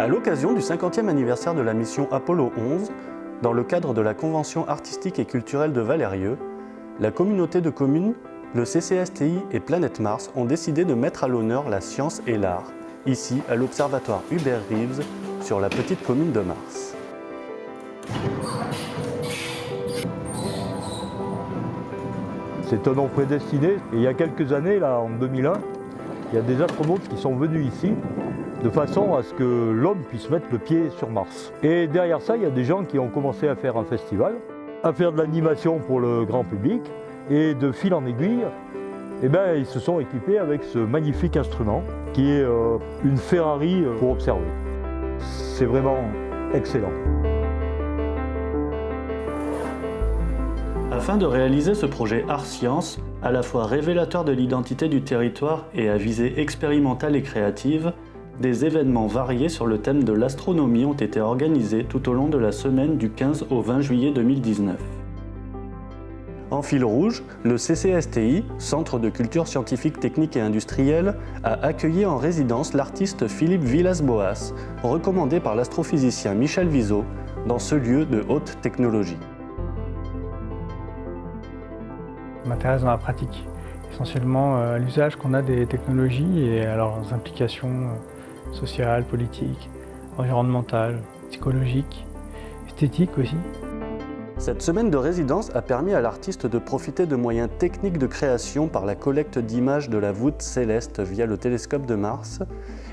À l'occasion du 50e anniversaire de la mission Apollo 11, dans le cadre de la Convention artistique et culturelle de Valérieux, la communauté de communes, le CCSTI et Planète Mars ont décidé de mettre à l'honneur la science et l'art, ici à l'Observatoire Hubert Reeves, sur la petite commune de Mars. C'est un nom prédestiné. Et il y a quelques années, là, en 2001, il y a des astronautes qui sont venus ici de façon à ce que l'homme puisse mettre le pied sur Mars. Et derrière ça, il y a des gens qui ont commencé à faire un festival, à faire de l'animation pour le grand public. Et de fil en aiguille, ils se sont équipés avec ce magnifique instrument qui est une Ferrari pour observer. C'est vraiment excellent. Afin de réaliser ce projet art-science, à la fois révélateur de l'identité du territoire et à visée expérimentale et créative, des événements variés sur le thème de l'astronomie ont été organisés tout au long de la semaine du 15 au 20 juillet 2019. En fil rouge, le CCSTI, Centre de culture scientifique, technique et industrielle, a accueilli en résidence l'artiste Philippe Villas-Boas, recommandé par l'astrophysicien Michel Viseau, dans ce lieu de haute technologie. Ça m'intéresse dans la pratique, essentiellement à l'usage qu'on a des technologies et à leurs implications sociales, politiques, environnementales, psychologiques, esthétiques aussi. Cette semaine de résidence a permis à l'artiste de profiter de moyens techniques de création par la collecte d'images de la voûte céleste via le télescope de Mars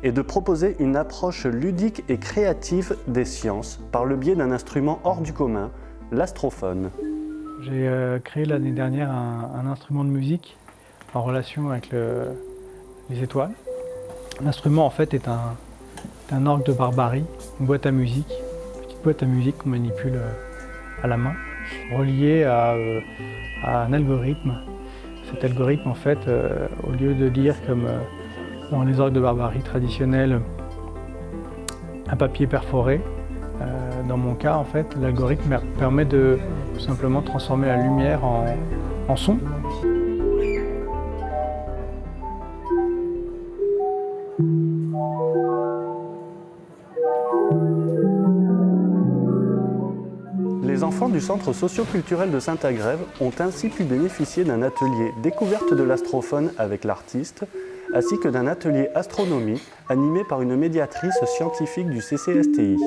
et de proposer une approche ludique et créative des sciences par le biais d'un instrument hors du commun, l'astrophone. J'ai créé l'année dernière un instrument de musique en relation avec les étoiles. L'instrument en fait est un orgue de barbarie, une boîte à musique, une petite boîte à musique qu'on manipule à la main, relié à un algorithme. Cet algorithme, en fait, au lieu de lire comme dans les orgues de barbarie traditionnels, un papier perforé, dans mon cas, en fait, l'algorithme permet de tout simplement transformer la lumière en son. Les enfants du centre socio-culturel de Saint-Agrève ont ainsi pu bénéficier d'un atelier découverte de l'astrophone avec l'artiste, ainsi que d'un atelier astronomie animé par une médiatrice scientifique du CCSTI.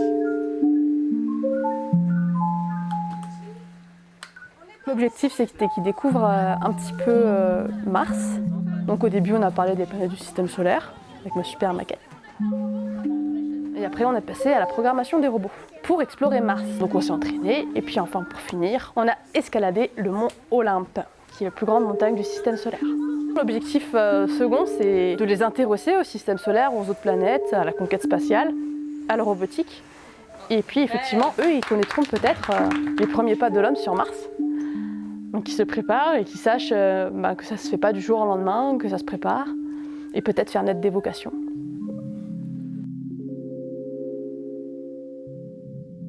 L'objectif, c'était qu'ils découvrent un petit peu Mars. Donc au début, on a parlé des planètes du système solaire, avec ma super maquette. Et après, on est passé à la programmation des robots pour explorer Mars. Donc on s'est entraîné, et puis enfin, pour finir, on a escaladé le mont Olympe, qui est la plus grande montagne du système solaire. L'objectif second, c'est de les intéresser au système solaire, aux autres planètes, à la conquête spatiale, à la robotique. Et puis effectivement, eux, ils connaîtront peut-être les premiers pas de l'homme sur Mars. Donc qu'ils se préparent et qu'ils sachent que ça ne se fait pas du jour au lendemain, que ça se prépare, et peut-être faire naître des vocations.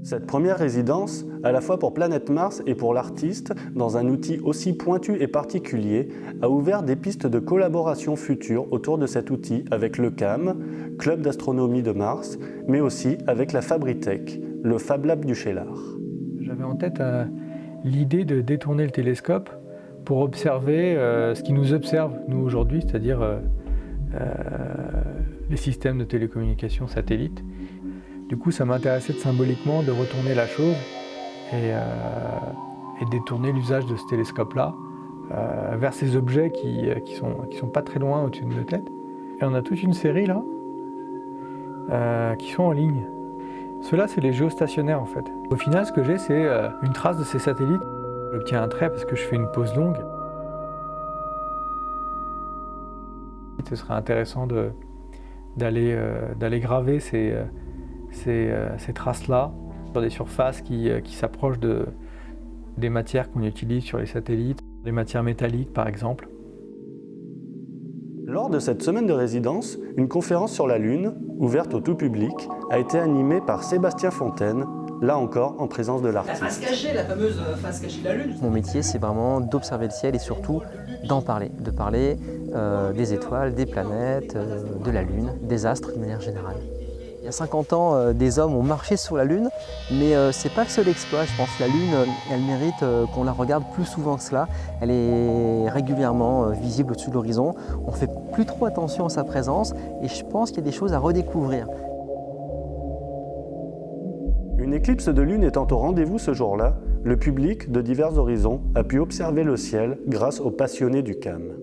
Cette première résidence, à la fois pour Planète Mars et pour l'artiste, dans un outil aussi pointu et particulier, a ouvert des pistes de collaboration futures autour de cet outil avec le CAM, Club d'astronomie de Mars, mais aussi avec la Fabritech, le Fab Lab du Cheylard. J'avais en tête l'idée de détourner le télescope pour observer ce qui nous observe, nous, aujourd'hui, c'est-à-dire les systèmes de télécommunication satellites. Du coup, ça m'intéressait symboliquement de retourner la chose et détourner l'usage de ce télescope-là vers ces objets qui sont pas très loin au-dessus de nos têtes. Et on a toute une série là qui sont en ligne. Ceux-là, c'est les géostationnaires en fait. Au final, ce que j'ai, c'est une trace de ces satellites. J'obtiens un trait parce que je fais une pause longue. Ce serait intéressant d'aller graver ces traces-là sur des surfaces qui s'approchent des matières qu'on utilise sur les satellites, des matières métalliques par exemple. Lors de cette semaine de résidence, une conférence sur la Lune, ouverte au tout public, a été animée par Sébastien Fontaine, là encore en présence de l'artiste. La face cachée, la fameuse face cachée de la Lune. Mon métier, c'est vraiment d'observer le ciel et surtout d'en parler, de parler des étoiles, des planètes, de la Lune, des astres de manière générale. Il y a 50 ans, des hommes ont marché sur la Lune, mais ce n'est pas le seul exploit. Je pense que la Lune, elle mérite qu'on la regarde plus souvent que cela. Elle est régulièrement visible au-dessus de l'horizon. On ne fait plus trop attention à sa présence et je pense qu'il y a des choses à redécouvrir. Une éclipse de lune étant au rendez-vous ce jour-là, le public de divers horizons a pu observer le ciel grâce aux passionnés du CAM.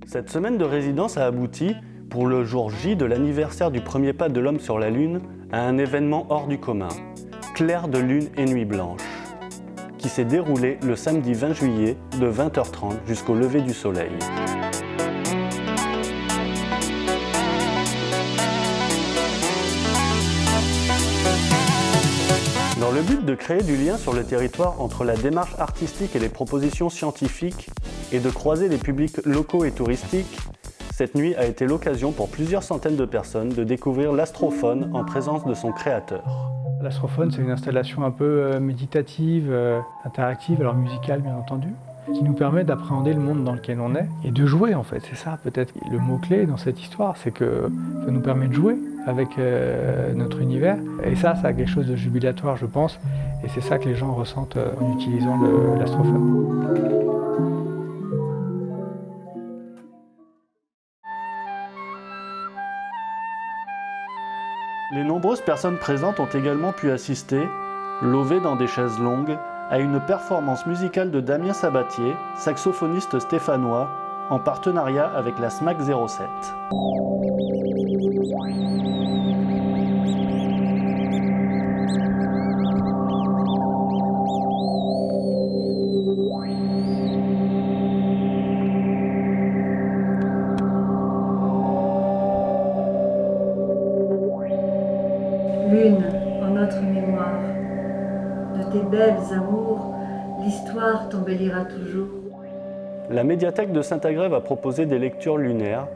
Cette semaine de résidence a abouti, pour le jour J de l'anniversaire du premier pas de l'homme sur la Lune, à un événement hors du commun, Clair de lune et nuit blanche, qui s'est déroulé le samedi 20 juillet de 20h30 jusqu'au lever du soleil. Dans le but de créer du lien sur le territoire entre la démarche artistique et les propositions scientifiques et de croiser les publics locaux et touristiques, cette nuit a été l'occasion pour plusieurs centaines de personnes de découvrir l'astrophone en présence de son créateur. L'astrophone, c'est une installation un peu méditative, interactive, alors musicale bien entendu, qui nous permet d'appréhender le monde dans lequel on est et de jouer en fait. C'est ça peut-être le mot-clé dans cette histoire, c'est que ça nous permet de jouer avec notre univers. Et ça a quelque chose de jubilatoire, je pense, et c'est ça que les gens ressentent en utilisant l'astrophone. Les nombreuses personnes présentes ont également pu assister, levées dans des chaises longues, à une performance musicale de Damien Sabatier, saxophoniste stéphanois, en partenariat avec la SMAC 07. Lune, en notre mémoire, de tes belles amours, l'histoire t'embellira toujours. La médiathèque de Saint-Agrève a proposé des lectures lunaires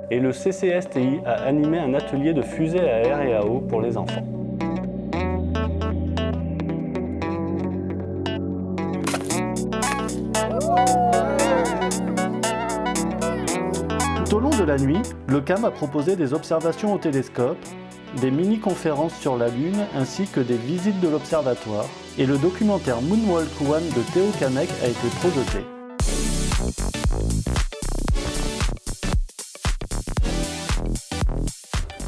et le CCSTI a animé un atelier de fusées à air et à eau pour les enfants. Tout au long de la nuit, le CAM a proposé des observations au télescope, des mini-conférences sur la Lune ainsi que des visites de l'observatoire, et le documentaire Moonwalk One de Théo Kamek a été projeté.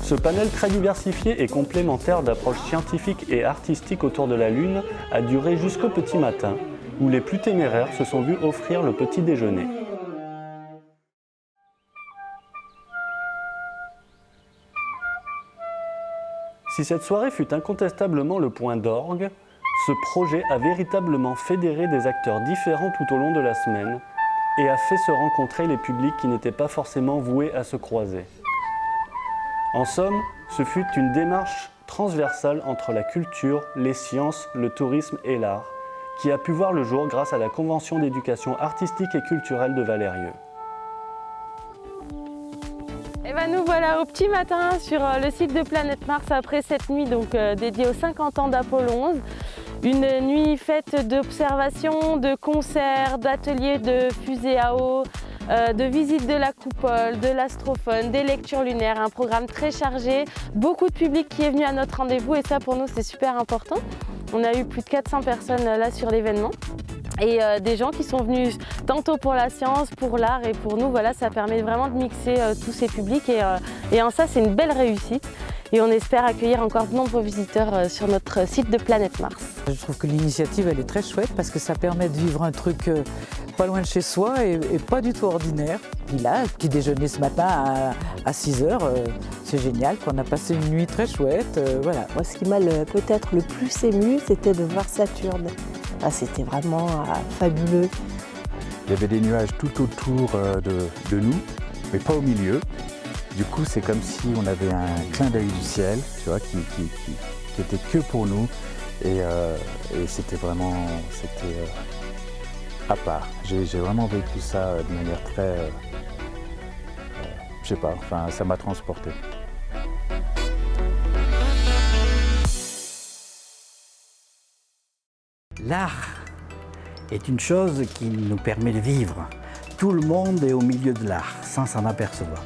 Ce panel très diversifié et complémentaire d'approches scientifiques et artistiques autour de la Lune a duré jusqu'au petit matin, où les plus téméraires se sont vus offrir le petit déjeuner. Si cette soirée fut incontestablement le point d'orgue, ce projet a véritablement fédéré des acteurs différents tout au long de la semaine et a fait se rencontrer les publics qui n'étaient pas forcément voués à se croiser. En somme, ce fut une démarche transversale entre la culture, les sciences, le tourisme et l'art, qui a pu voir le jour grâce à la Convention d'éducation artistique et culturelle de Valérieux. Et ben nous voilà au petit matin sur le site de Planète Mars après cette nuit dédiée aux 50 ans d'Apollo 11. Une nuit faite d'observations, de concerts, d'ateliers de fusées à eau, de visites de la coupole, de l'astrophone, des lectures lunaires, un programme très chargé, beaucoup de public qui est venu à notre rendez-vous et ça pour nous c'est super important. On a eu plus de 400 personnes là sur l'événement. Et des gens qui sont venus tantôt pour la science, pour l'art et pour nous, voilà, ça permet vraiment de mixer tous ces publics et en ça c'est une belle réussite et on espère accueillir encore de nombreux visiteurs sur notre site de Planète Mars. Je trouve que l'initiative elle est très chouette parce que ça permet de vivre un truc pas loin de chez soi et pas du tout ordinaire. Puis là, petit déjeuner ce matin à 6h, c'est génial, on a passé une nuit très chouette, voilà. Moi ce qui m'a peut-être le plus ému, c'était de voir Saturne. Ah, c'était vraiment fabuleux. Il y avait des nuages tout autour de nous, mais pas au milieu. Du coup, c'est comme si on avait un clin d'œil du ciel, tu vois, qui était que pour nous. Et c'était vraiment à part. J'ai vraiment vécu ça de manière très... je sais pas, enfin, ça m'a transporté. L'art est une chose qui nous permet de vivre. Tout le monde est au milieu de l'art, sans s'en apercevoir.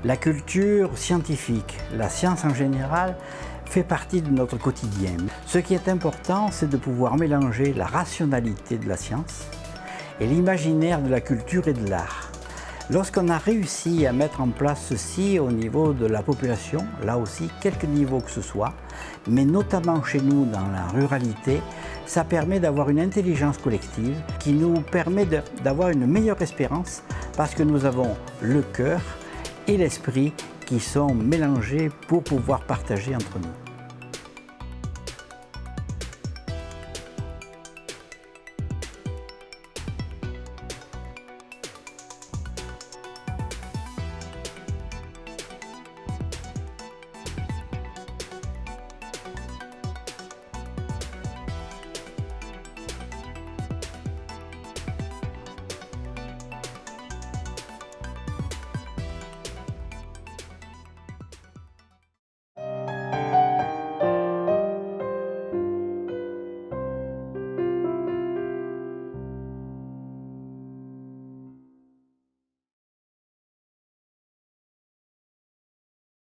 La culture scientifique, la science en général, fait partie de notre quotidien. Ce qui est important, c'est de pouvoir mélanger la rationalité de la science et l'imaginaire de la culture et de l'art. Lorsqu'on a réussi à mettre en place ceci au niveau de la population, là aussi, quelque niveau que ce soit, mais notamment chez nous dans la ruralité, ça permet d'avoir une intelligence collective qui nous permet d'avoir une meilleure espérance parce que nous avons le cœur et l'esprit qui sont mélangés pour pouvoir partager entre nous.